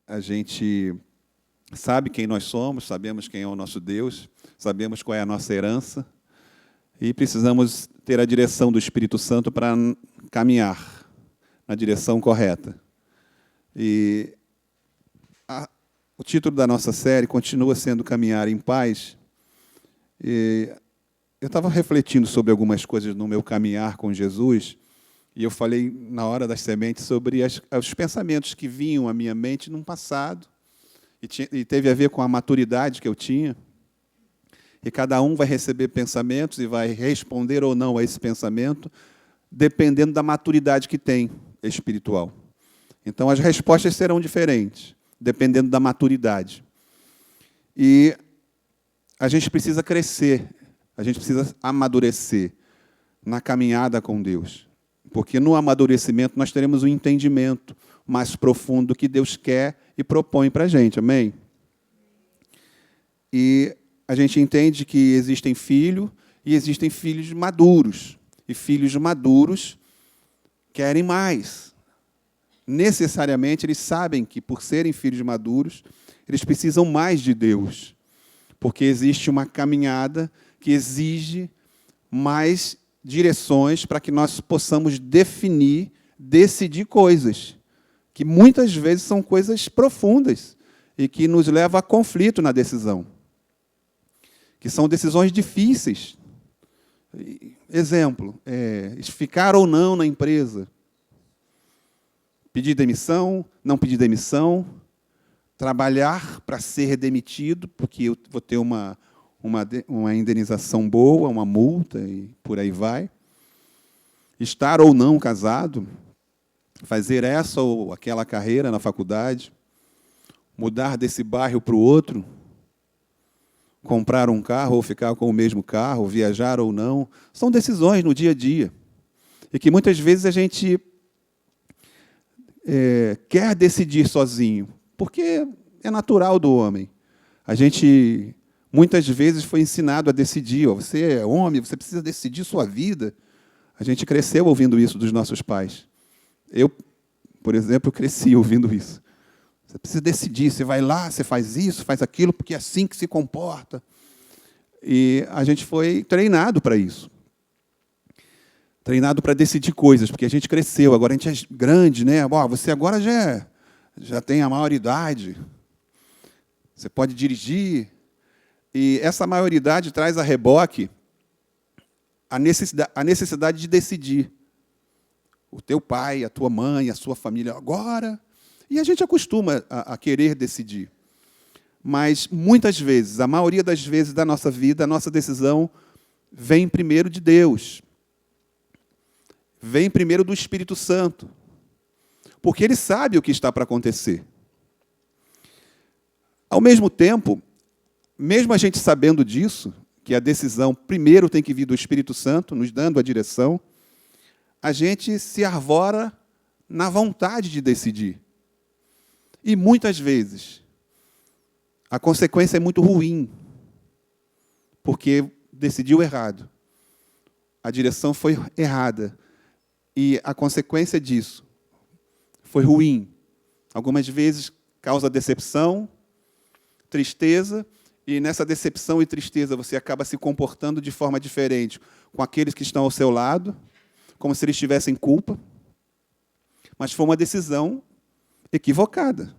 A gente sabe quem nós somos, sabemos quem é o nosso Deus, sabemos qual é a nossa herança e precisamos ter a direção do Espírito Santo para caminhar na direção correta. E o título da nossa série continua sendo Caminhar em Paz. E eu estava refletindo sobre algumas coisas no meu caminhar com Jesus, e eu falei, na hora das sementes, sobre os pensamentos que vinham à minha mente no passado, e teve a ver com a maturidade que eu tinha. E cada um vai receber pensamentos e vai responder ou não a esse pensamento, dependendo da maturidade que tem espiritual. Então, as respostas serão diferentes, dependendo da maturidade. E a gente precisa crescer, a gente precisa amadurecer na caminhada com Deus. Porque no amadurecimento nós teremos um entendimento mais profundo do que Deus quer e propõe para a gente, amém? E a gente entende que existem filhos e existem filhos maduros. E filhos maduros querem mais. Necessariamente, eles sabem que, por serem filhos maduros, eles precisam mais de Deus. Porque existe uma caminhada que exige mais direções para que nós possamos definir, decidir coisas, que muitas vezes são coisas profundas e que nos levam a conflito na decisão, que são decisões difíceis. Exemplo, ficar ou não na empresa, pedir demissão, não pedir demissão, trabalhar para ser demitido, porque eu vou ter uma indenização boa, uma multa e por aí vai. Estar ou não casado, fazer essa ou aquela carreira na faculdade, mudar desse bairro para o outro, comprar um carro ou ficar com o mesmo carro, viajar ou não, são decisões no dia a dia. E que muitas vezes a gente quer decidir sozinho, porque é natural do homem. A gente muitas vezes foi ensinado a decidir. Você é homem, você precisa decidir sua vida. A gente cresceu ouvindo isso dos nossos pais. Eu, por exemplo, cresci ouvindo isso. Você precisa decidir, você vai lá, você faz isso, faz aquilo, porque é assim que se comporta. E a gente foi treinado para isso. Treinado para decidir coisas, porque a gente cresceu, agora a gente é grande, né? Você agora já tem a maioridade. Você pode dirigir. E essa maioridade traz a reboque a necessidade de decidir. O teu pai, a tua mãe, a sua família agora. E a gente acostuma a querer decidir. Mas, muitas vezes, a maioria das vezes da nossa vida, a nossa decisão vem primeiro de Deus. Vem primeiro do Espírito Santo. Porque Ele sabe o que está para acontecer. Ao mesmo tempo, mesmo a gente sabendo disso, que a decisão primeiro tem que vir do Espírito Santo, nos dando a direção, a gente se arvora na vontade de decidir. E muitas vezes a consequência é muito ruim, porque decidiu errado. A direção foi errada. E a consequência disso foi ruim. Algumas vezes causa decepção, tristeza, e nessa decepção e tristeza você acaba se comportando de forma diferente com aqueles que estão ao seu lado, como se eles tivessem culpa. Mas foi uma decisão equivocada.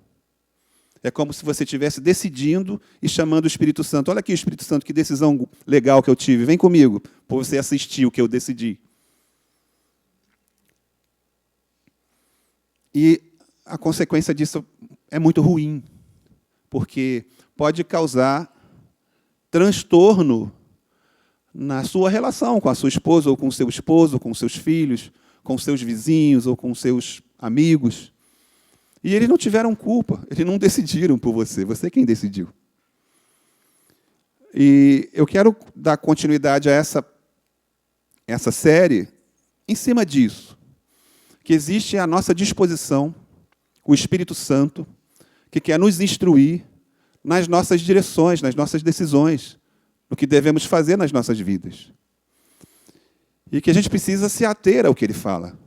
É como se você estivesse decidindo e chamando o Espírito Santo. Olha aqui, Espírito Santo, que decisão legal que eu tive. Vem comigo, para você assistir o que eu decidi. E a consequência disso é muito ruim, porque pode causar transtorno na sua relação com a sua esposa, ou com o seu esposo, com os seus filhos, com os seus vizinhos, ou com os seus amigos. E eles não tiveram culpa, eles não decidiram por você, você quem decidiu. E eu quero dar continuidade a essa série em cima disso, que existe à nossa disposição o Espírito Santo, que quer nos instruir nas nossas direções, nas nossas decisões, no que devemos fazer nas nossas vidas. E que a gente precisa se ater ao que Ele fala.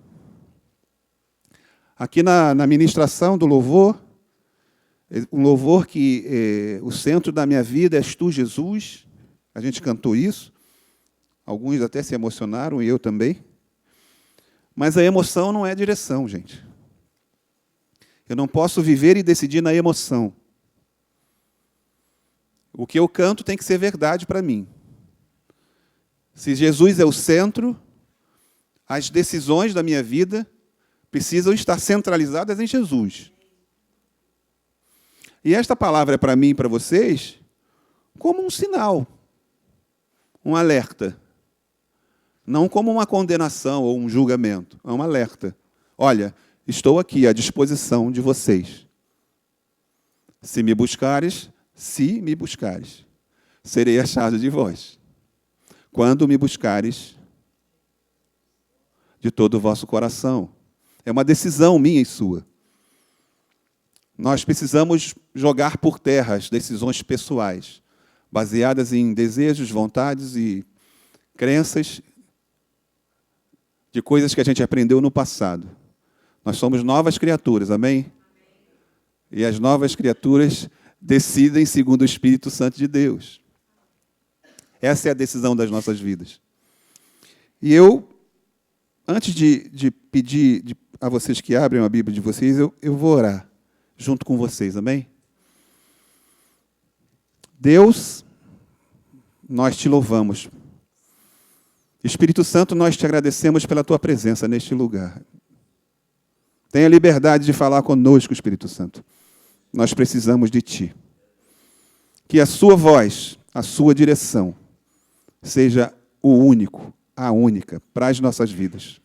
Aqui na ministração do louvor, um louvor que o centro da minha vida és tu, Jesus. A gente cantou isso. Alguns até se emocionaram, e eu também. Mas a emoção não é direção, gente. Eu não posso viver e decidir na emoção. O que eu canto tem que ser verdade para mim. Se Jesus é o centro, as decisões da minha vida precisam estar centralizadas em Jesus. E esta palavra é para mim e para vocês como um sinal, um alerta. Não como uma condenação ou um julgamento, é um alerta. Olha, estou aqui à disposição de vocês. Se me buscares, serei achado de vós. Quando me buscares de todo o vosso coração. É uma decisão minha e sua. Nós precisamos jogar por terra as decisões pessoais, baseadas em desejos, vontades e crenças de coisas que a gente aprendeu no passado. Nós somos novas criaturas, amém? E as novas criaturas decidem segundo o Espírito Santo de Deus. Essa é a decisão das nossas vidas. E eu, antes de pedir a vocês que abrem a Bíblia de vocês, eu vou orar junto com vocês, amém? Deus, nós te louvamos. Espírito Santo, nós te agradecemos pela tua presença neste lugar. Tenha liberdade de falar conosco, Espírito Santo. Nós precisamos de ti. Que a sua voz, a sua direção, seja o único, a única, para as nossas vidas.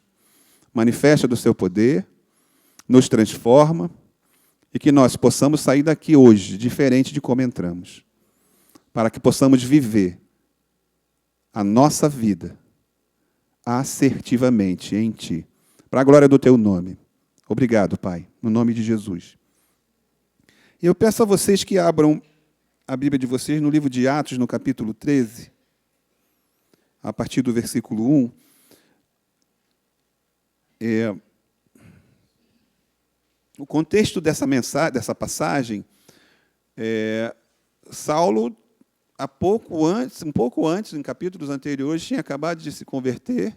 Manifesta do seu poder, nos transforma, e que nós possamos sair daqui hoje, diferente de como entramos, para que possamos viver a nossa vida assertivamente em ti, para a glória do teu nome. Obrigado, Pai, no nome de Jesus. E eu peço a vocês que abram a Bíblia de vocês no livro de Atos, no capítulo 13, a partir do versículo 1. O contexto dessa mensagem, dessa passagem, Saulo, um pouco antes, em capítulos anteriores, tinha acabado de se converter.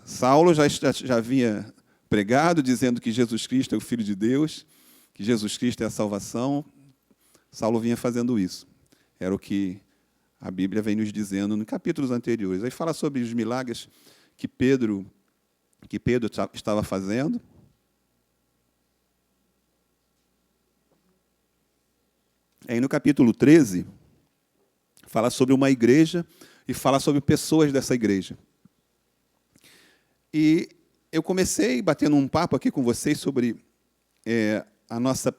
Saulo já havia pregado, dizendo que Jesus Cristo é o Filho de Deus, que Jesus Cristo é a salvação. Saulo vinha fazendo isso. Era o que a Bíblia vem nos dizendo em capítulos anteriores. Aí fala sobre os milagres que Pedro estava fazendo. Aí no capítulo 13, fala sobre uma igreja e fala sobre pessoas dessa igreja. E eu comecei batendo um papo aqui com vocês sobre a nossa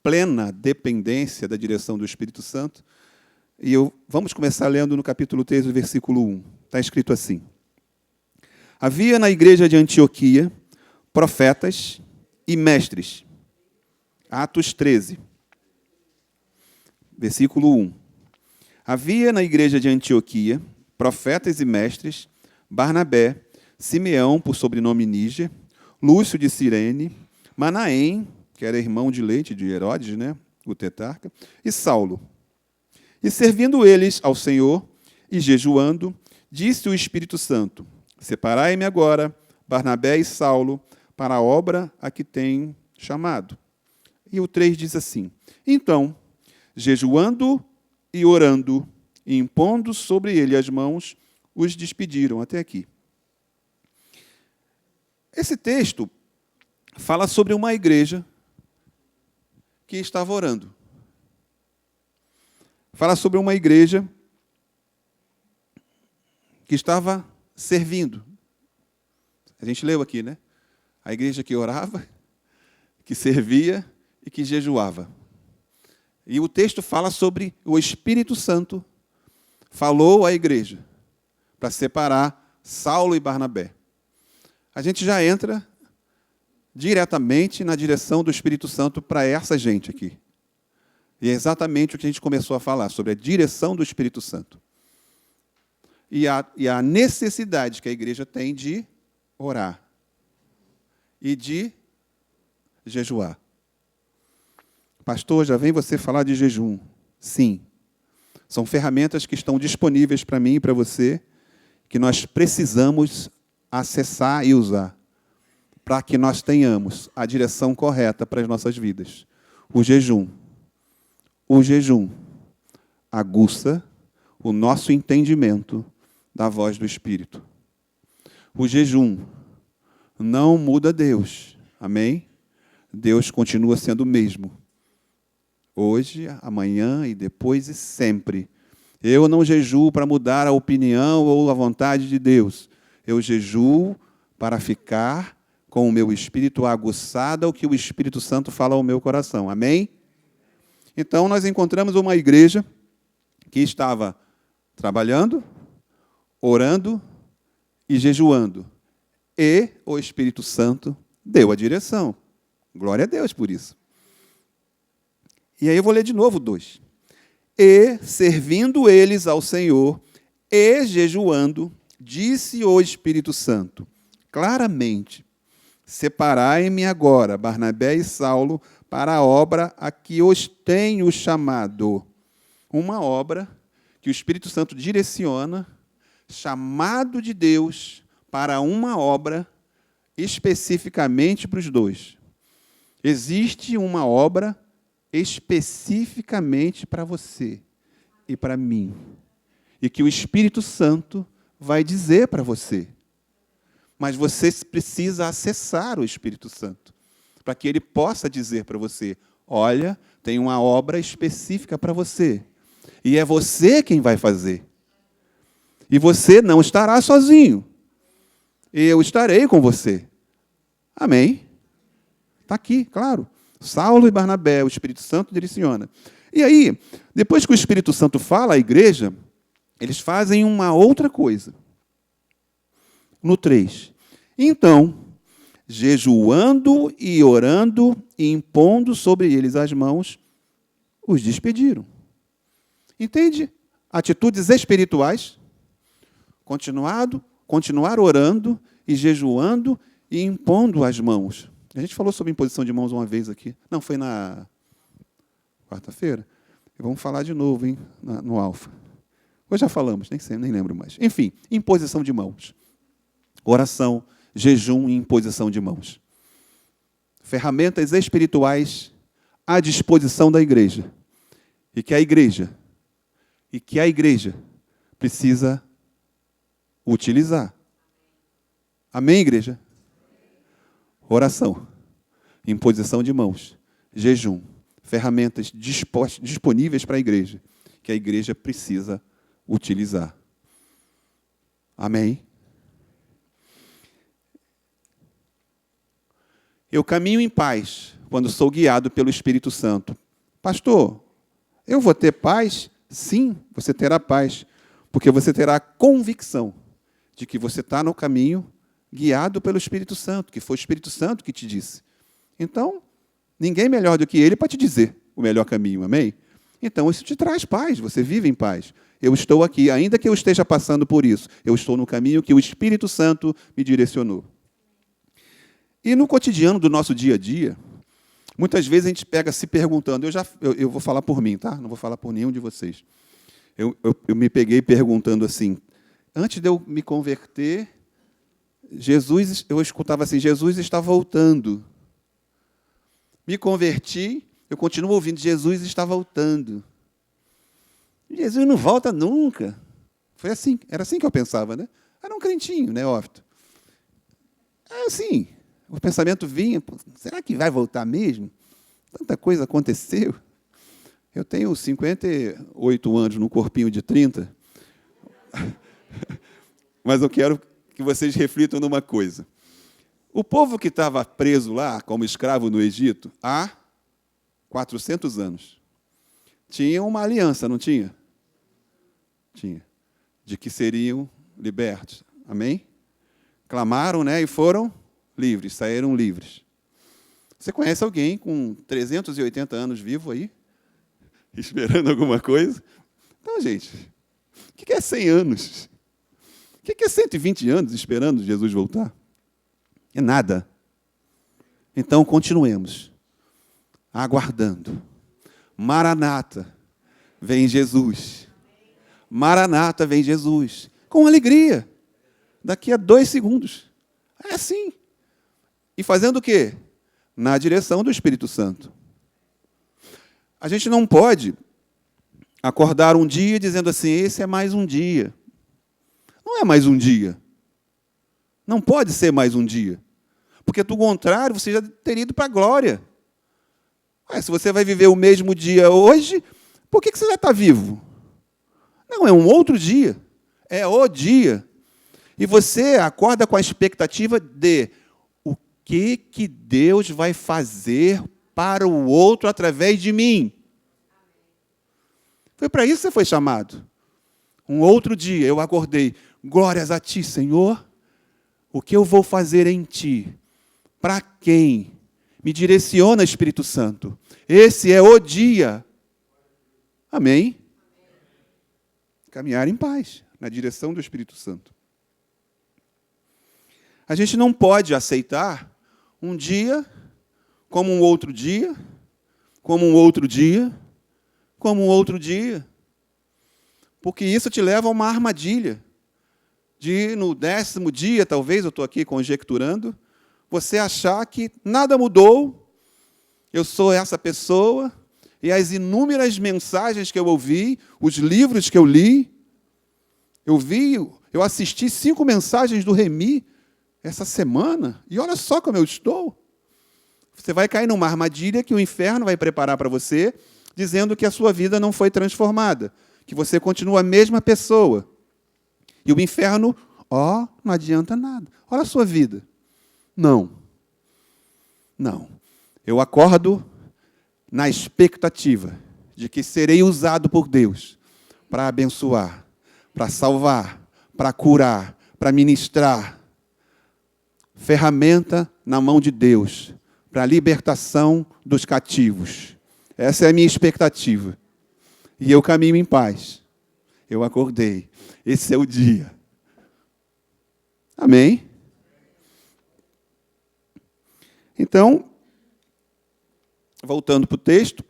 plena dependência da direção do Espírito Santo. E vamos começar lendo no capítulo 13, versículo 1. Está escrito assim: havia na igreja de Antioquia profetas e mestres. Atos 13. Versículo 1. Havia na igreja de Antioquia profetas e mestres, Barnabé, Simeão, por sobrenome Níger, Lúcio de Cirene, Manaém, que era irmão de leite de Herodes, o tetrarca, e Saulo. E servindo eles ao Senhor e jejuando, disse o Espírito Santo: separai-me agora, Barnabé e Saulo, para a obra a que tem chamado. E o 3 diz assim: então, jejuando e orando, e impondo sobre ele as mãos, os despediram. Até aqui. Esse texto fala sobre uma igreja que estava orando. Fala sobre uma igreja que estava servindo. A gente leu aqui, né? A igreja que orava, que servia e que jejuava. E o texto fala sobre o Espírito Santo falou à igreja para separar Saulo e Barnabé. A gente já entra diretamente na direção do Espírito Santo para essa gente aqui. E é exatamente o que a gente começou a falar, sobre a direção do Espírito Santo. E a necessidade que a igreja tem de orar. e de jejuar. Pastor, já vem você falar de jejum. Sim. São ferramentas que estão disponíveis para mim e para você, que nós precisamos acessar e usar, para que nós tenhamos a direção correta para as nossas vidas. O jejum aguça o nosso entendimento da voz do Espírito. O jejum não muda Deus. Amém? Deus continua sendo o mesmo. Hoje, amanhã e depois e sempre. Eu não jejuo para mudar a opinião ou a vontade de Deus. Eu jejuo para ficar com o meu espírito aguçado ao que o Espírito Santo fala ao meu coração. Amém? Então, nós encontramos uma igreja que estava trabalhando, orando e jejuando. E o Espírito Santo deu a direção. Glória a Deus por isso. E aí eu vou ler de novo 2. E, servindo eles ao Senhor, e jejuando, disse o Espírito Santo, claramente, separai-me agora, Barnabé e Saulo, para a obra a que os tenho chamado. Uma obra que o Espírito Santo direciona, chamado de Deus, para uma obra especificamente para os dois. Existe uma obra especificamente para você e para mim, e que o Espírito Santo vai dizer para você. Mas você precisa acessar o Espírito Santo, para que ele possa dizer para você, olha, tem uma obra específica para você, e é você quem vai fazer. E você não estará sozinho. Eu estarei com você. Amém? Está aqui, claro. Saulo e Barnabé, o Espírito Santo direciona. E aí, depois que o Espírito Santo fala à igreja, eles fazem uma outra coisa. No 3. Então, jejuando e orando e impondo sobre eles as mãos, os despediram. Entende? Atitudes espirituais. Continuar orando e jejuando e impondo as mãos. A gente falou sobre imposição de mãos uma vez aqui. Não, foi na quarta-feira. Vamos falar de novo, hein, no Alfa. Hoje já falamos, nem lembro mais. Enfim, imposição de mãos. Oração, jejum e imposição de mãos. Ferramentas espirituais à disposição da igreja. E que a igreja precisa utilizar. Amém, igreja? Oração, imposição de mãos, jejum, ferramentas disponíveis para a igreja, que a igreja precisa utilizar. Amém? Eu caminho em paz quando sou guiado pelo Espírito Santo. Pastor, eu vou ter paz? Sim, você terá paz, porque você terá a convicção de que você está no caminho guiado pelo Espírito Santo, que foi o Espírito Santo que te disse. Então, ninguém melhor do que ele para te dizer o melhor caminho, amém? Então, isso te traz paz, você vive em paz. Eu estou aqui, ainda que eu esteja passando por isso, eu estou no caminho que o Espírito Santo me direcionou. E no cotidiano do nosso dia a dia, muitas vezes a gente pega se perguntando, eu vou falar por mim, tá? Não vou falar por nenhum de vocês. Eu me peguei perguntando assim, antes de eu me converter, eu escutava assim, Jesus está voltando. Me converti, eu continuo ouvindo, Jesus está voltando. Jesus não volta nunca. Era assim que eu pensava, né? Era um crentinho, neófito. Assim, o pensamento vinha, será que vai voltar mesmo? Tanta coisa aconteceu. Eu tenho 58 anos num corpinho de 30, mas eu quero que vocês reflitam numa coisa. O povo que estava preso lá, como escravo no Egito, há 400 anos, tinha uma aliança, não tinha? Tinha. De que seriam libertos. Amém? Clamaram, né, e foram livres, saíram livres. Você conhece alguém com 380 anos vivo aí? Esperando alguma coisa? Então, gente, o que é 100 anos? O que é 120 anos esperando Jesus voltar? É nada. Então, continuemos aguardando. Maranata, vem Jesus. Maranata, vem Jesus. Com alegria. Daqui a 2 segundos. É assim. E fazendo o quê? Na direção do Espírito Santo. A gente não pode acordar um dia dizendo assim, esse é mais um dia. Não é mais um dia. Não pode ser mais um dia. Porque, do contrário, você já teria ido para a glória. Se você vai viver o mesmo dia hoje, por que você já está vivo? Não, é um outro dia. É o dia. E você acorda com a expectativa de o que Deus vai fazer para o outro através de mim. Foi para isso que você foi chamado. Um outro dia eu acordei. Glórias a ti, Senhor. O que eu vou fazer em ti? Para quem? Me direciona, Espírito Santo. Esse é o dia. Amém? Caminhar em paz, na direção do Espírito Santo. A gente não pode aceitar um dia como um outro dia, como um outro dia, como um outro dia. Porque isso te leva a uma armadilha. De no 10º dia, talvez, eu estou aqui conjecturando, você achar que nada mudou, eu sou essa pessoa, e as inúmeras mensagens que eu ouvi, os livros que eu li, eu assisti 5 mensagens do Remi essa semana, e olha só como eu estou. Você vai cair numa armadilha que o inferno vai preparar para você, dizendo que a sua vida não foi transformada, que você continua a mesma pessoa. E o inferno, não adianta nada. Olha a sua vida. Não. Eu acordo na expectativa de que serei usado por Deus para abençoar, para salvar, para curar, para ministrar. Ferramenta na mão de Deus para a libertação dos cativos. Essa é a minha expectativa. E eu caminho em paz. Eu acordei. Esse é o dia. Amém? Então, voltando para o texto,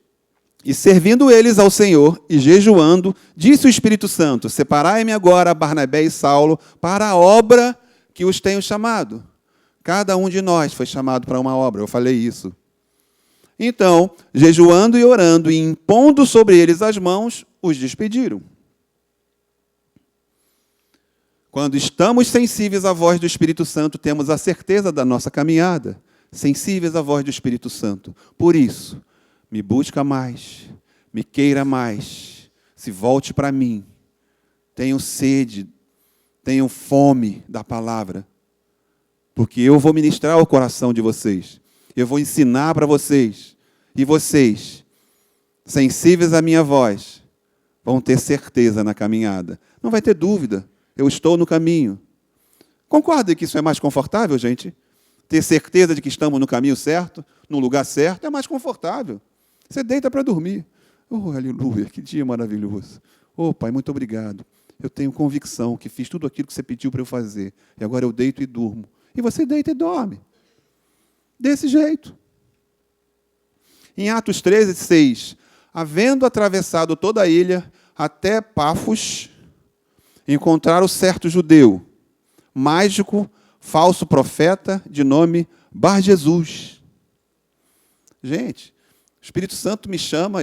e servindo eles ao Senhor e jejuando, disse o Espírito Santo, separai-me agora Barnabé e Saulo para a obra que os tenho chamado. Cada um de nós foi chamado para uma obra, eu falei isso. Então, jejuando e orando e impondo sobre eles as mãos, os despediram. Quando estamos sensíveis à voz do Espírito Santo, temos a certeza da nossa caminhada, sensíveis à voz do Espírito Santo. Por isso, me busca mais, me queira mais, se volte para mim. Tenho sede, tenho fome da palavra, porque eu vou ministrar ao coração de vocês. Eu vou ensinar para vocês. E vocês, sensíveis à minha voz, vão ter certeza na caminhada. Não vai ter dúvida. Eu estou no caminho. Concorda que isso é mais confortável, gente? Ter certeza de que estamos no caminho certo, no lugar certo, é mais confortável. Você deita para dormir. Oh, aleluia, que dia maravilhoso. Oh, Pai, muito obrigado. Eu tenho convicção que fiz tudo aquilo que você pediu para eu fazer. E agora eu deito e durmo. E você deita e dorme. Desse jeito. Em Atos 13:6, havendo atravessado toda a ilha até Pafos, encontraram certo judeu, mágico, falso profeta, de nome Bar-Jesus. Gente, o Espírito Santo me chama,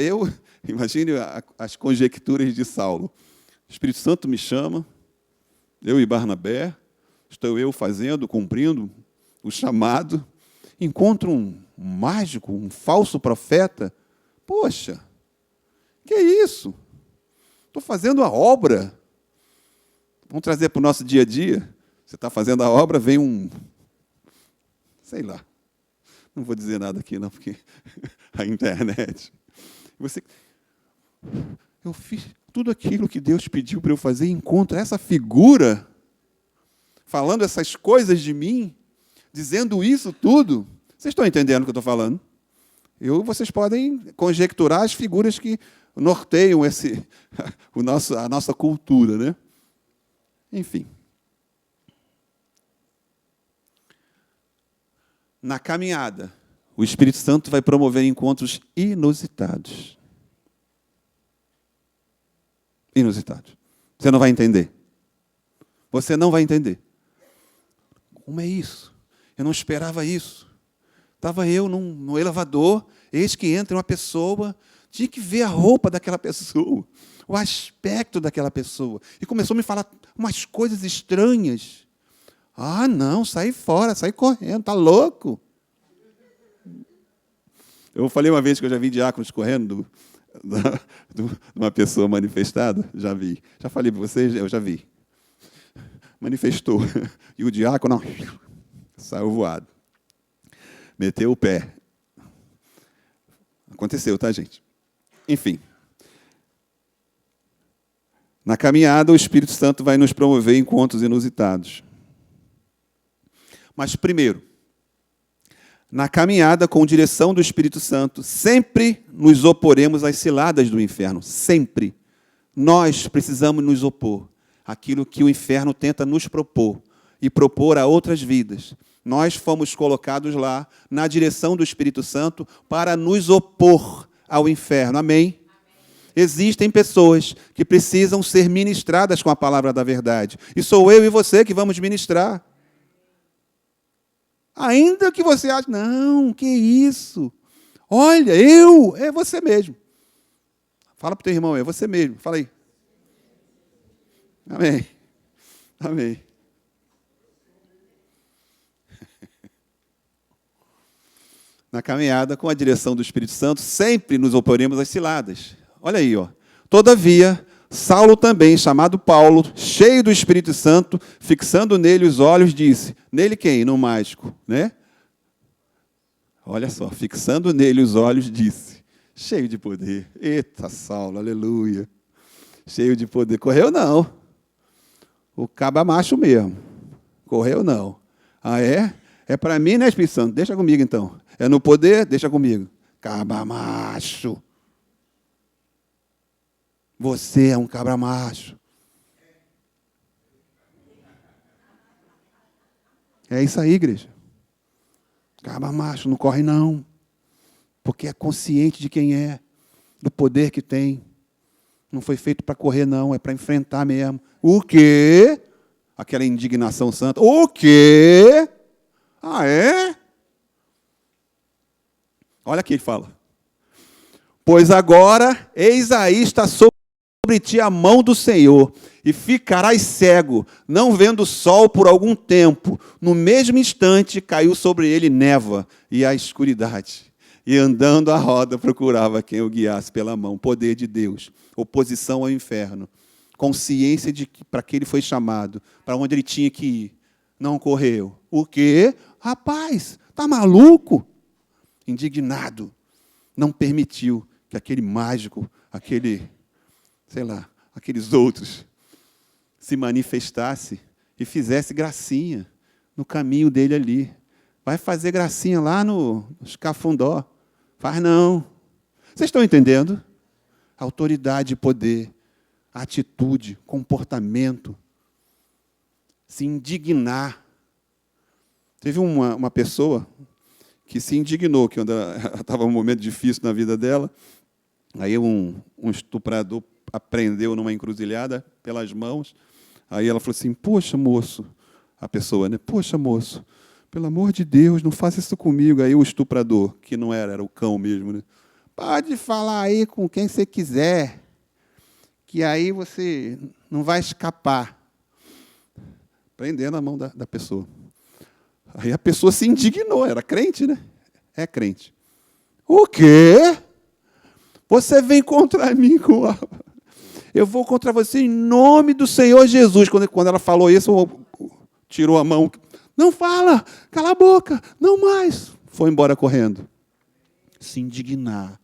imagine as conjecturas de Saulo. O Espírito Santo me chama, eu e Barnabé, estou eu cumprindo o chamado, encontro um mágico, um falso profeta. Poxa, que é isso? Estou fazendo a obra. Vamos trazer para o nosso dia a dia. Você está fazendo a obra, vem sei lá. Não vou dizer nada aqui, não, porque a internet. Eu fiz tudo aquilo que Deus pediu para eu fazer e encontro essa figura falando essas coisas de mim, dizendo isso tudo. Vocês estão entendendo o que eu estou falando? Vocês podem conjecturar as figuras que norteiam a nossa cultura, né? Enfim. Na caminhada, O Espírito Santo vai promover encontros inusitados. Inusitados. Você não vai entender. Você não vai entender. Como é isso? Eu não esperava isso. Estava eu no elevador, eis que entra uma pessoa, tinha que ver a roupa daquela pessoa, o aspecto daquela pessoa. E começou a me falar umas coisas estranhas. Ah, não, sai fora, sai correndo, tá louco? Eu falei uma vez que eu já vi diáconos correndo de uma pessoa manifestada. Já vi. Já falei para vocês, eu já vi. Manifestou. E o diácono saiu voado. Meteu o pé. Aconteceu, tá, gente? Enfim. Na caminhada, o Espírito Santo vai nos promover encontros inusitados. Mas, primeiro, na caminhada com direção do Espírito Santo, sempre nos oporemos às ciladas do inferno. Sempre. Nós precisamos nos opor àquilo que o inferno tenta nos propor e propor a outras vidas. Nós fomos colocados lá, na direção do Espírito Santo, para nos opor ao inferno. Amém? Existem pessoas que precisam ser ministradas com a palavra da verdade. E sou eu e você que vamos ministrar. Ainda que você ache, não, que isso? Olha, é você mesmo. Fala para o teu irmão, é você mesmo. Fala aí. Amém. Amém. Na caminhada com a direção do Espírito Santo, sempre nos oporemos às ciladas. Olha aí, ó. Todavia, Saulo também, chamado Paulo, cheio do Espírito Santo, fixando nele os olhos, disse, nele quem? No mágico, né? Olha só, fixando nele os olhos, disse, cheio de poder. Eita, Saulo, aleluia. Cheio de poder. Correu não. O caba macho mesmo. Correu não. Ah, é? É para mim, né, Espírito Santo? Deixa comigo, então. É no poder? Deixa comigo. Caba macho. Você é um cabra macho. É isso aí, igreja. Cabra macho, não corre não. Porque é consciente de quem é, do poder que tem. Não foi feito para correr não, é para enfrentar mesmo. O quê? Aquela indignação santa. O quê? Ah, é? Olha aqui, ele fala. Pois agora, eis aí está sobre ti a mão do Senhor, e ficarás cego, não vendo o sol por algum tempo. No mesmo instante, caiu sobre ele névoa e a escuridade. E andando à roda, procurava quem o guiasse pela mão. Poder de Deus, oposição ao inferno, consciência de que para que ele foi chamado, para onde ele tinha que ir. Não correu. O quê? Rapaz, tá maluco? Indignado. Não permitiu que aquele mágico, aqueles outros, se manifestasse e fizesse gracinha no caminho dele ali. Vai fazer gracinha lá no Escafundó. Faz não. Vocês estão entendendo? Autoridade e poder, atitude, comportamento, se indignar. Teve uma pessoa que se indignou, que estava um momento difícil na vida dela, aí um estuprador a prendeu numa encruzilhada pelas mãos, aí ela falou assim, poxa, moço, a pessoa, né? Poxa, moço, pelo amor de Deus, não faça isso comigo. Aí o estuprador, que não era o cão mesmo, né? Pode falar aí com quem você quiser, que aí você não vai escapar. Prendendo a mão da pessoa. Aí a pessoa se indignou, era crente, né? É crente. O quê? Você vem contra mim com a... Eu vou contra você em nome do Senhor Jesus. Quando ela falou isso, tirou a mão. Não fala, cala a boca, não mais. Foi embora correndo. Se indignar,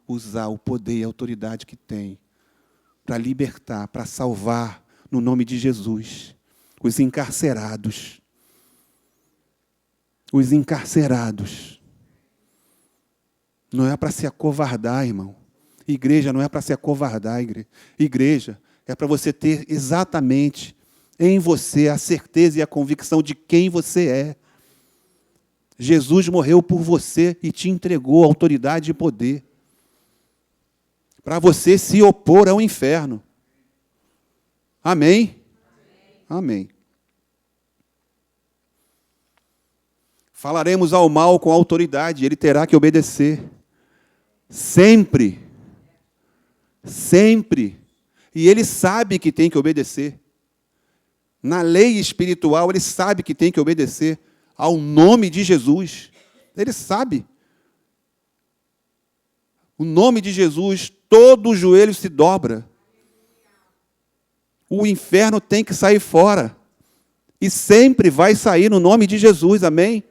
usar o poder e a autoridade que tem para libertar, para salvar, no nome de Jesus, os encarcerados. Os encarcerados. Não é para se acovardar, irmão. Igreja não é para se acovardar, igreja é para você ter exatamente em você a certeza e a convicção de quem você é. Jesus morreu por você e te entregou autoridade e poder para você se opor ao inferno. Amém? Amém. Falaremos ao mal com autoridade, ele terá que obedecer. Sempre. Sempre. E ele sabe que tem que obedecer. Na lei espiritual, ele sabe que tem que obedecer ao nome de Jesus. Ele sabe. O nome de Jesus, todo o joelho se dobra. O inferno tem que sair fora. E sempre vai sair no nome de Jesus, amém?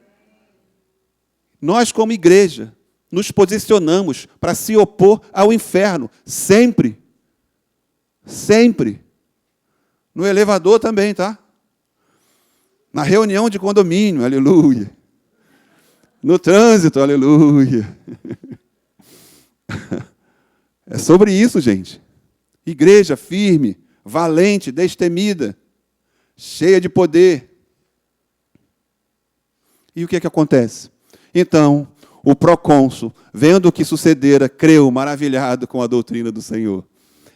Nós, como igreja, nos posicionamos para se opor ao inferno, sempre. Sempre. No elevador também, tá? Na reunião de condomínio, aleluia. No trânsito, aleluia. É sobre isso, gente. Igreja firme, valente, destemida, cheia de poder. E o que é que acontece? Então, o procônsul, vendo o que sucedera, creu, maravilhado com a doutrina do Senhor.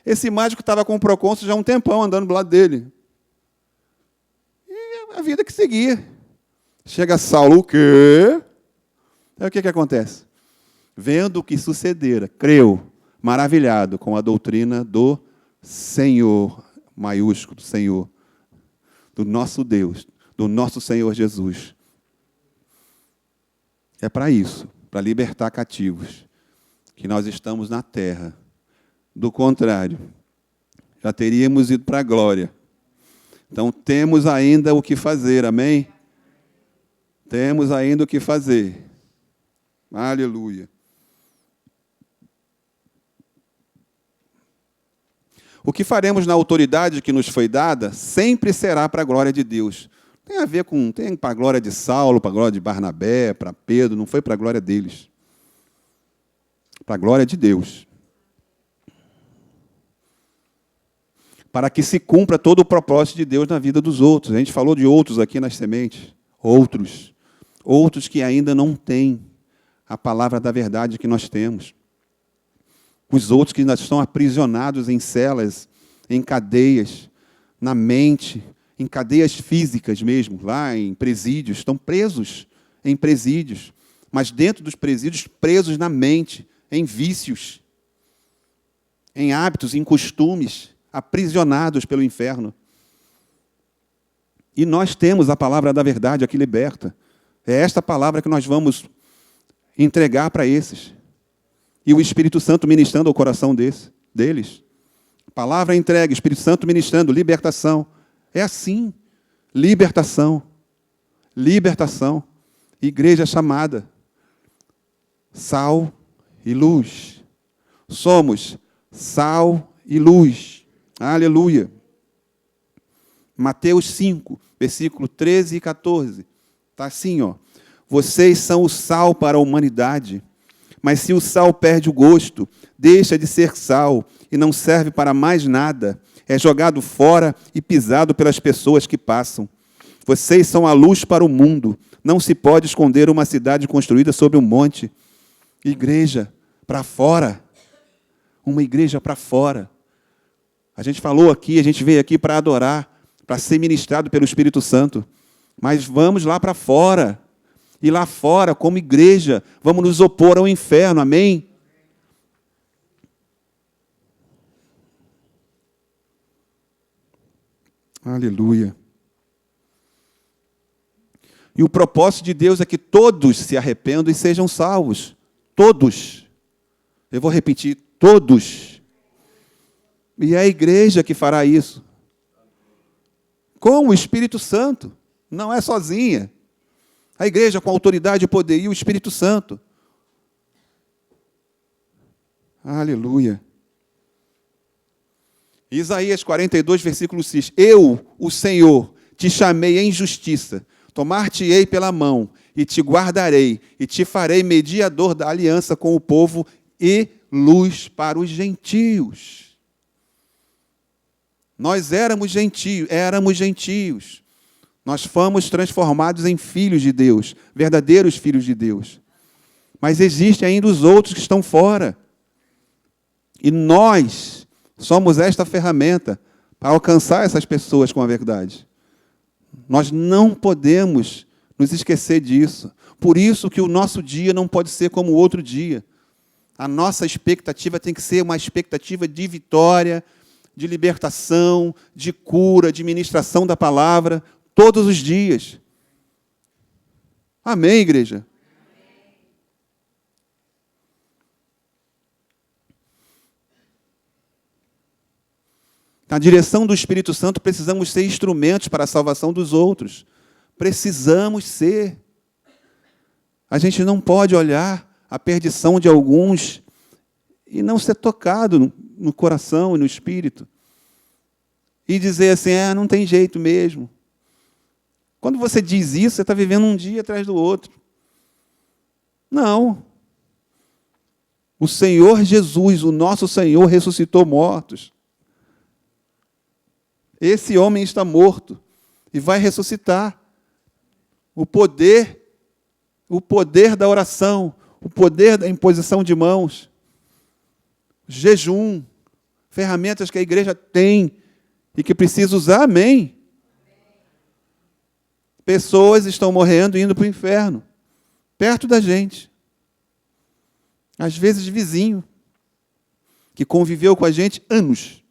Esse mágico estava com o procônsul já há um tempão, andando do lado dele. E a vida que seguia. Chega Saulo, o quê? Aí o que acontece? Vendo o que sucedera, creu, maravilhado com a doutrina do Senhor, maiúsculo, Senhor, do nosso Deus, do nosso Senhor Jesus. É para isso, para libertar cativos, que nós estamos na terra. Do contrário, já teríamos ido para a glória. Então, temos ainda o que fazer, amém? Temos ainda o que fazer. Aleluia. O que faremos na autoridade que nos foi dada sempre será para a glória de Deus. Tem a ver com, tem para a glória de Saulo, para a glória de Barnabé, para Pedro, não foi para a glória deles. Para a glória de Deus. Para que se cumpra todo o propósito de Deus na vida dos outros. A gente falou de outros aqui nas sementes. Outros. Outros que ainda não têm a palavra da verdade que nós temos. Os outros que ainda estão aprisionados em celas, em cadeias, na mente, em cadeias físicas mesmo, lá em presídios, estão presos em presídios, mas dentro dos presídios, presos na mente, em vícios, em hábitos, em costumes, aprisionados pelo inferno. E nós temos a palavra da verdade, a que liberta. É esta palavra que nós vamos entregar para esses. E o Espírito Santo ministrando ao coração deles. Palavra entregue, Espírito Santo ministrando, libertação. É assim, libertação. Libertação. Igreja chamada. Sal e luz. Somos sal e luz. Aleluia. Mateus 5, versículo 13 e 14. Está assim, ó. Vocês são o sal para a humanidade. Mas se o sal perde o gosto, deixa de ser sal e não serve para mais nada. É jogado fora e pisado pelas pessoas que passam. Vocês são a luz para o mundo. Não se pode esconder uma cidade construída sobre um monte. Igreja para fora. Uma igreja para fora. A gente falou aqui, a gente veio aqui para adorar, para ser ministrado pelo Espírito Santo. Mas vamos lá para fora. E lá fora, como igreja, vamos nos opor ao inferno, amém? Aleluia. E o propósito de Deus é que todos se arrependam e sejam salvos. Todos. Eu vou repetir, todos. E é a igreja que fará isso. Com o Espírito Santo. Não é sozinha. A igreja com autoridade e poder e o Espírito Santo. Aleluia. Isaías 42, versículo 6. Eu, o Senhor, te chamei em justiça, tomar-te-ei pela mão, e te guardarei, e te farei mediador da aliança com o povo e luz para os gentios. Nós éramos gentios. Nós fomos transformados em filhos de Deus, verdadeiros filhos de Deus. Mas existem ainda os outros que estão fora. E nós somos esta ferramenta para alcançar essas pessoas com a verdade. Nós não podemos nos esquecer disso. Por isso que o nosso dia não pode ser como o outro dia. A nossa expectativa tem que ser uma expectativa de vitória, de libertação, de cura, de ministração da palavra, todos os dias. Amém, igreja? Na direção do Espírito Santo, precisamos ser instrumentos para a salvação dos outros. Precisamos ser. A gente não pode olhar a perdição de alguns e não ser tocado no coração e no espírito. E dizer assim, não tem jeito mesmo. Quando você diz isso, você está vivendo um dia atrás do outro. Não. O Senhor Jesus, o nosso Senhor, ressuscitou mortos. Esse homem está morto e vai ressuscitar. O poder da oração, o poder da imposição de mãos, jejum, ferramentas que a igreja tem e que precisa usar, amém. Pessoas estão morrendo e indo para o inferno, perto da gente. Às vezes vizinho, que conviveu com a gente anos.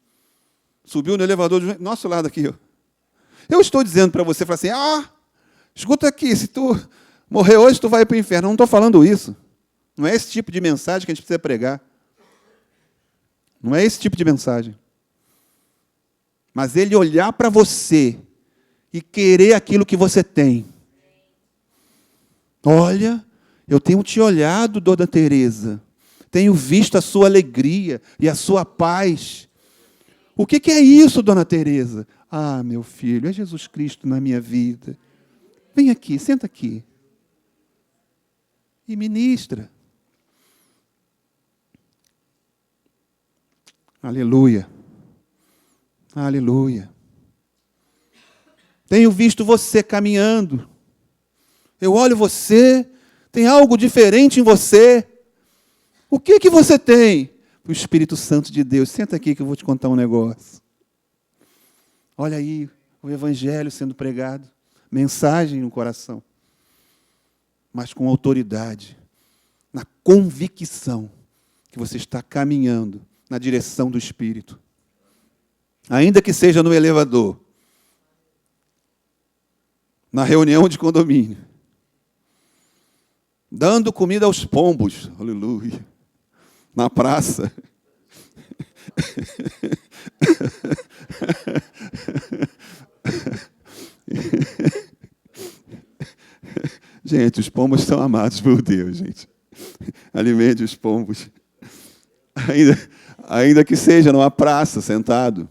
Subiu no elevador do nosso lado aqui. Ó. Eu estou dizendo para você, fala assim, escuta aqui, se tu morrer hoje, tu vai para o inferno. Eu não estou falando isso. Não é esse tipo de mensagem que a gente precisa pregar. Não é esse tipo de mensagem. Mas ele olhar para você e querer aquilo que você tem. Olha, eu tenho te olhado, Dona Teresa. Tenho visto a sua alegria e a sua paz. O que é isso, Dona Teresa? Meu filho, é Jesus Cristo na minha vida. Vem aqui, senta aqui. E ministra. Aleluia. Aleluia. Tenho visto você caminhando. Eu olho você, tem algo diferente em você. O que você tem? O Espírito Santo de Deus. Senta aqui que eu vou te contar um negócio. Olha aí o Evangelho sendo pregado. Mensagem no coração. Mas com autoridade. Na convicção que você está caminhando na direção do Espírito. Ainda que seja no elevador. Na reunião de condomínio. Dando comida aos pombos. Aleluia. Na praça. Gente, os pombos são amados por Deus, gente. Alimente os pombos. Ainda que seja numa praça, sentado.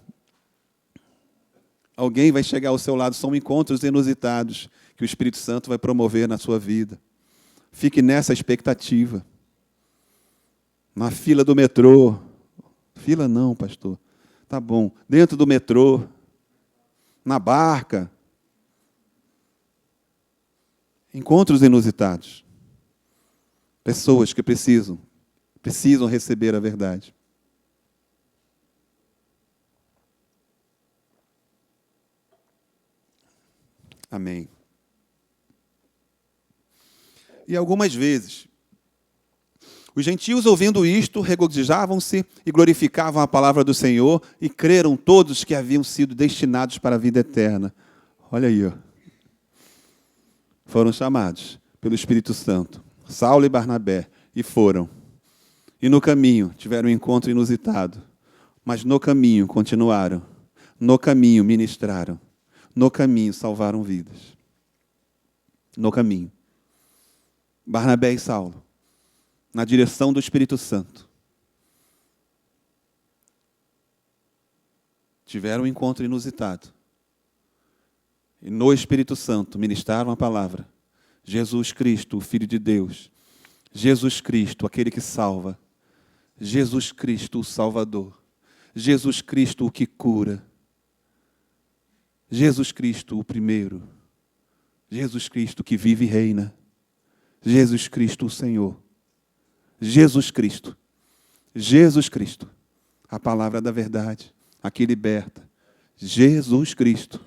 Alguém vai chegar ao seu lado. São encontros inusitados que o Espírito Santo vai promover na sua vida. Fique nessa expectativa. Na fila do metrô. Fila não, pastor. Tá bom. Dentro do metrô. Na barca. Encontros inusitados. Pessoas que precisam receber a verdade. Amém. E algumas vezes, os gentios, ouvindo isto, regozijavam-se e glorificavam a palavra do Senhor, e creram todos que haviam sido destinados para a vida eterna. Olha aí, ó. Foram chamados pelo Espírito Santo, Saulo e Barnabé, e foram. E no caminho tiveram um encontro inusitado, mas no caminho continuaram, no caminho ministraram, no caminho salvaram vidas. No caminho. Barnabé e Saulo, na direção do Espírito Santo, tiveram um encontro inusitado. E no Espírito Santo ministraram a palavra. Jesus Cristo, o Filho de Deus. Jesus Cristo, aquele que salva. Jesus Cristo, o Salvador. Jesus Cristo, o que cura. Jesus Cristo, o primeiro. Jesus Cristo que vive e reina. Jesus Cristo, o Senhor. Jesus Cristo. Jesus Cristo. A palavra da verdade, a que liberta. Jesus Cristo.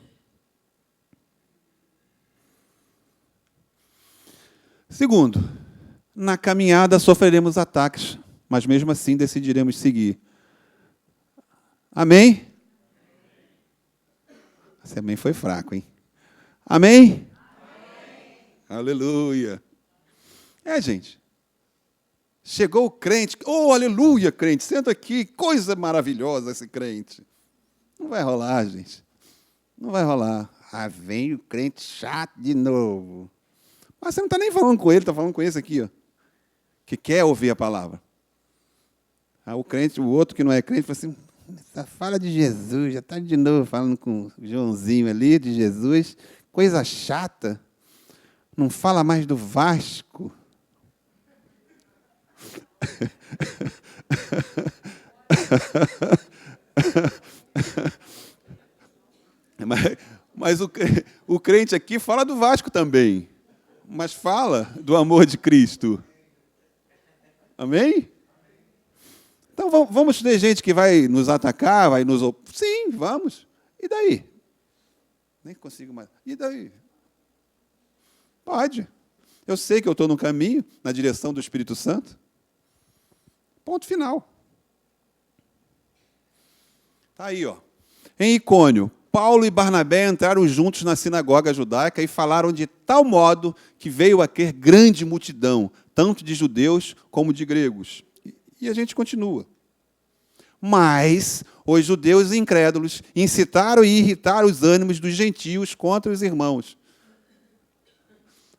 Segundo, na caminhada sofreremos ataques, mas mesmo assim decidiremos seguir. Amém? Esse amém foi fraco, hein? Amém? Amém. Aleluia. Gente. Chegou o crente. Oh, aleluia, crente. Senta aqui. Coisa maravilhosa esse crente. Não vai rolar, gente. Não vai rolar. Vem o crente chato de novo. Mas você não está nem falando com ele, está falando com esse aqui, ó, que quer ouvir a palavra. O crente, o outro que não é crente, fala assim, fala de Jesus, já está de novo falando com o Joãozinho ali, de Jesus, coisa chata, não fala mais do Vasco. Mas o crente aqui fala do Vasco também, mas fala do amor de Cristo. Amém? Então vamos ter gente que vai nos atacar, vai nos... Sim, vamos. E daí? Nem consigo mais. E daí? Pode. Eu sei que eu estou no caminho, na direção do Espírito Santo. Ponto final. Está aí, ó. Em Icônio, Paulo e Barnabé entraram juntos na sinagoga judaica e falaram de tal modo que veio a ter grande multidão, tanto de judeus como de gregos. E a gente continua. Mas os judeus incrédulos incitaram e irritaram os ânimos dos gentios contra os irmãos,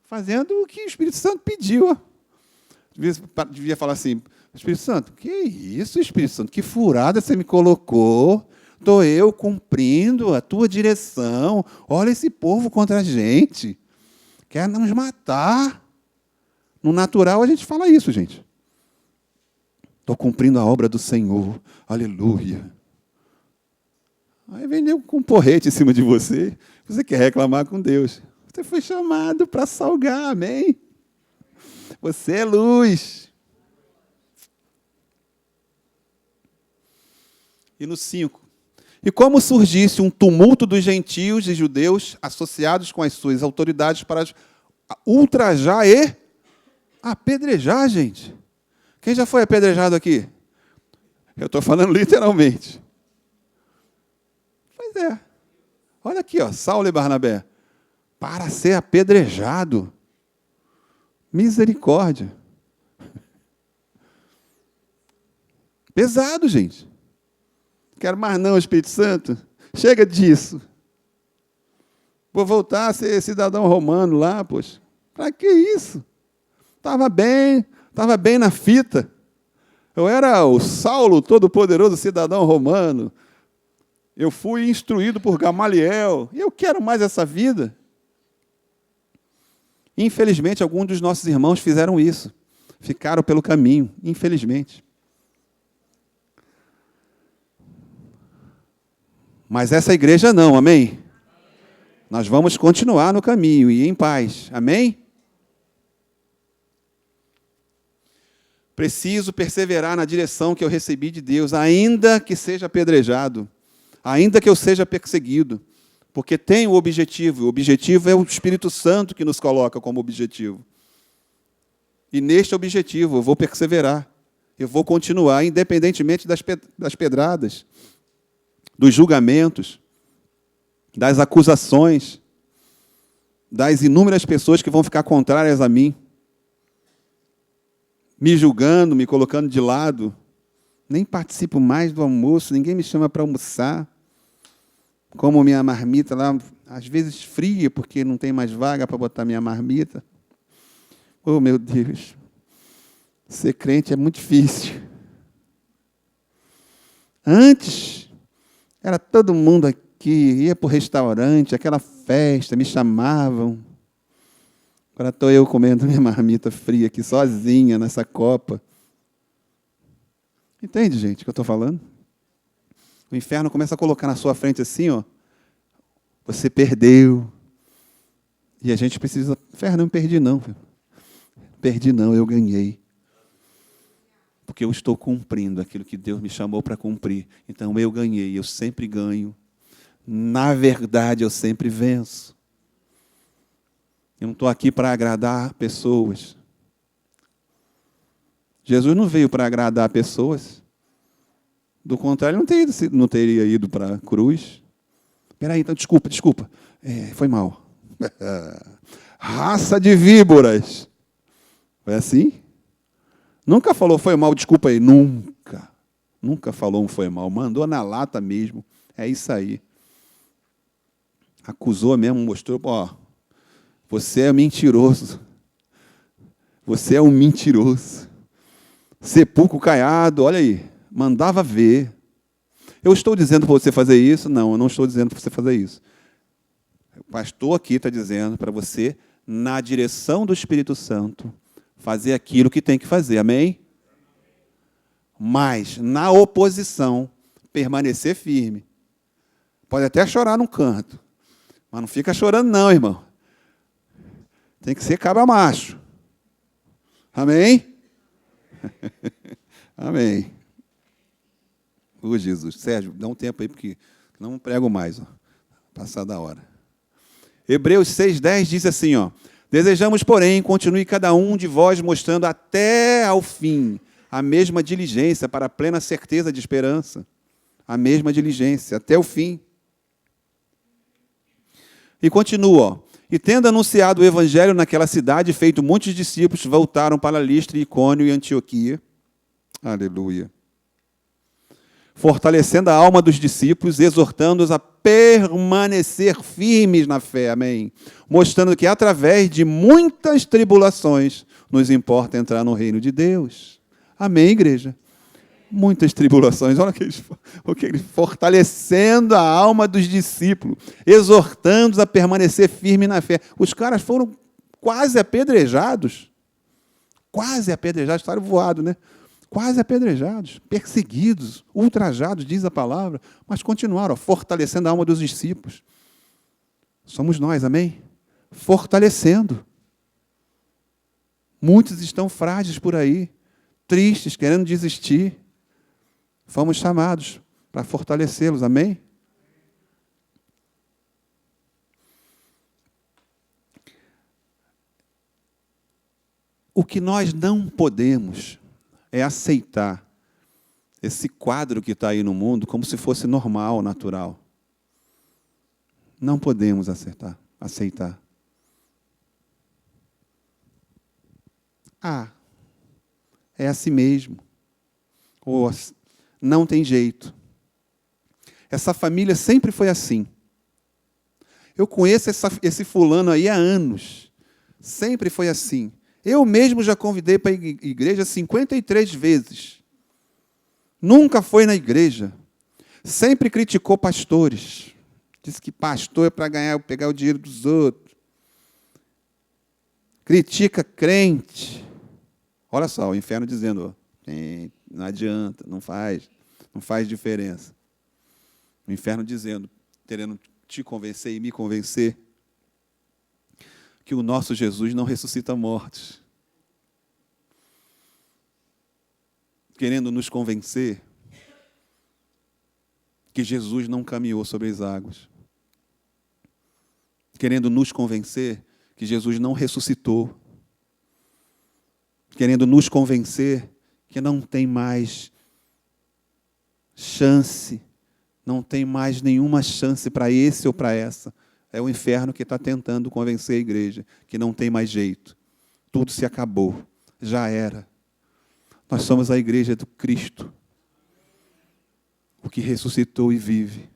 fazendo o que o Espírito Santo pediu. Devia falar assim, Espírito Santo, que isso, Espírito Santo? Que furada você me colocou? Estou eu cumprindo a tua direção. Olha esse povo contra a gente. Quer nos matar. No natural, a gente fala isso, gente. Estou cumprindo a obra do Senhor. Aleluia. Aí vem Deus com um porrete em cima de você. Você quer reclamar com Deus. Você foi chamado para salgar, amém? Você é luz. E no 5. E como surgisse um tumulto dos gentios e judeus associados com as suas autoridades para ultrajar e apedrejar, gente. Quem já foi apedrejado aqui? Eu estou falando literalmente. Pois é. Olha aqui, ó, Saulo e Barnabé. Para ser apedrejado. Misericórdia. Pesado, gente. Quero mais não, Espírito Santo. Chega disso. Vou voltar a ser cidadão romano lá, poxa. Para que isso? Estava bem na fita. Eu era o Saulo, todo-poderoso cidadão romano. Eu fui instruído por Gamaliel. E eu quero mais essa vida. Infelizmente, alguns dos nossos irmãos fizeram isso. Ficaram pelo caminho, infelizmente. Mas essa igreja não, amém? Nós vamos continuar no caminho e em paz, amém? Preciso perseverar na direção que eu recebi de Deus, ainda que seja apedrejado, ainda que eu seja perseguido, porque tem o objetivo é o Espírito Santo que nos coloca como objetivo. E neste objetivo eu vou perseverar, eu vou continuar, independentemente das pedradas, dos julgamentos, das acusações, das inúmeras pessoas que vão ficar contrárias a mim, me julgando, me colocando de lado. Nem participo mais do almoço, ninguém me chama para almoçar. Como minha marmita lá, às vezes fria, porque não tem mais vaga para botar minha marmita. Oh, meu Deus, ser crente é muito difícil. Antes, era todo mundo aqui, ia para o restaurante, aquela festa, me chamavam. Agora estou eu comendo minha marmita fria aqui, sozinha, nessa copa. Entende, gente, o que eu estou falando? O inferno começa a colocar na sua frente assim, ó. Você perdeu. E a gente precisa, não perdi não. Perdi não, eu ganhei. Porque eu estou cumprindo aquilo que Deus me chamou para cumprir. Então eu ganhei, eu sempre ganho. Na verdade, eu sempre venço. Eu não estou aqui para agradar pessoas. Jesus não veio para agradar pessoas. Do contrário, não teria ido para a cruz. Espera aí, então, desculpa. Foi mal. Raça de víboras. Foi assim? Nunca falou foi mal, desculpa aí. Nunca falou um foi mal. Mandou na lata mesmo. É isso aí. Acusou mesmo, mostrou, você é mentiroso. Você é um mentiroso. Sepulcro caiado, olha aí. Mandava ver. Eu estou dizendo para você fazer isso? Não, eu não estou dizendo para você fazer isso. O pastor aqui está dizendo para você, na direção do Espírito Santo, fazer aquilo que tem que fazer. Amém? Mas, na oposição, permanecer firme. Pode até chorar num canto. Mas não fica chorando não, irmão. Tem que ser cabra macho. Amém? Amém. Jesus. Sérgio, dá um tempo aí, porque não prego mais. Passada a hora. Hebreus 6,10 diz assim, desejamos, porém, continue cada um de vós mostrando até ao fim a mesma diligência para a plena certeza de esperança. A mesma diligência, até o fim. E continua, e tendo anunciado o evangelho naquela cidade, feito muitos discípulos, voltaram para Listra, Icônio e Antioquia. Aleluia. Fortalecendo a alma dos discípulos, exortando-os a permanecer firmes na fé. Amém. Mostrando que, através de muitas tribulações, nos importa entrar no reino de Deus. Amém, igreja? Muitas tribulações. Olha o que ele fortalecendo a alma dos discípulos, exortando-os a permanecer firme na fé. Os caras foram quase apedrejados. Quase apedrejados, estavam voados, né? Quase apedrejados, perseguidos, ultrajados, diz a palavra, mas continuaram fortalecendo a alma dos discípulos. Somos nós, amém? Fortalecendo. Muitos estão frágeis por aí, tristes, querendo desistir. Fomos chamados para fortalecê-los, amém? O que nós não podemos é aceitar esse quadro que está aí no mundo como se fosse normal, natural. Não podemos aceitar. É assim mesmo. Ou não tem jeito. Essa família sempre foi assim. Eu conheço esse fulano aí há anos. Sempre foi assim. Eu mesmo já convidei para a igreja 53 vezes. Nunca foi na igreja. Sempre criticou pastores. Disse que pastor é para pegar o dinheiro dos outros. Critica crente. Olha só, o inferno dizendo, não adianta, não faz diferença. O inferno dizendo, querendo te convencer e me convencer, que o nosso Jesus não ressuscita mortos. Querendo nos convencer que Jesus não caminhou sobre as águas. Querendo nos convencer que Jesus não ressuscitou. Querendo nos convencer que não tem mais chance, não tem mais nenhuma chance para esse ou para essa. É o inferno que está tentando convencer a igreja que não tem mais jeito. Tudo se acabou. Já era. Nós somos a igreja do Cristo. O que ressuscitou e vive.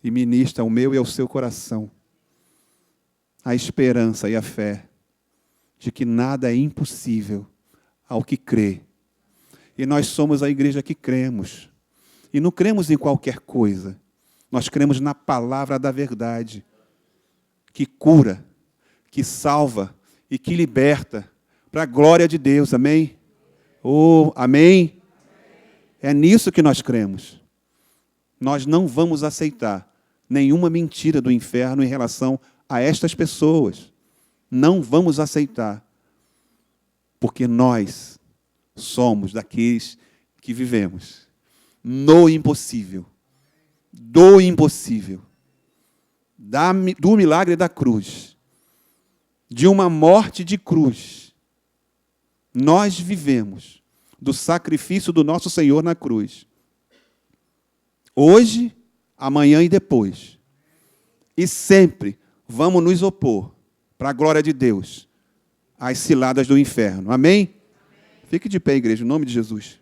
E ministra ao meu e ao seu coração a esperança e a fé de que nada é impossível ao que crê. E nós somos a igreja que cremos. E não cremos em qualquer coisa. Nós cremos na palavra da verdade, que cura, que salva e que liberta, para a glória de Deus, amém? Amém? É nisso que nós cremos. Nós não vamos aceitar nenhuma mentira do inferno em relação a estas pessoas. Não vamos aceitar. Porque nós somos daqueles que vivemos no impossível. Do impossível. Do milagre da cruz. De uma morte de cruz. Nós vivemos do sacrifício do nosso Senhor na cruz. Hoje, amanhã e depois. E sempre vamos nos opor, para a glória de Deus, às ciladas do inferno. Amém? Fique de pé, igreja, em nome de Jesus.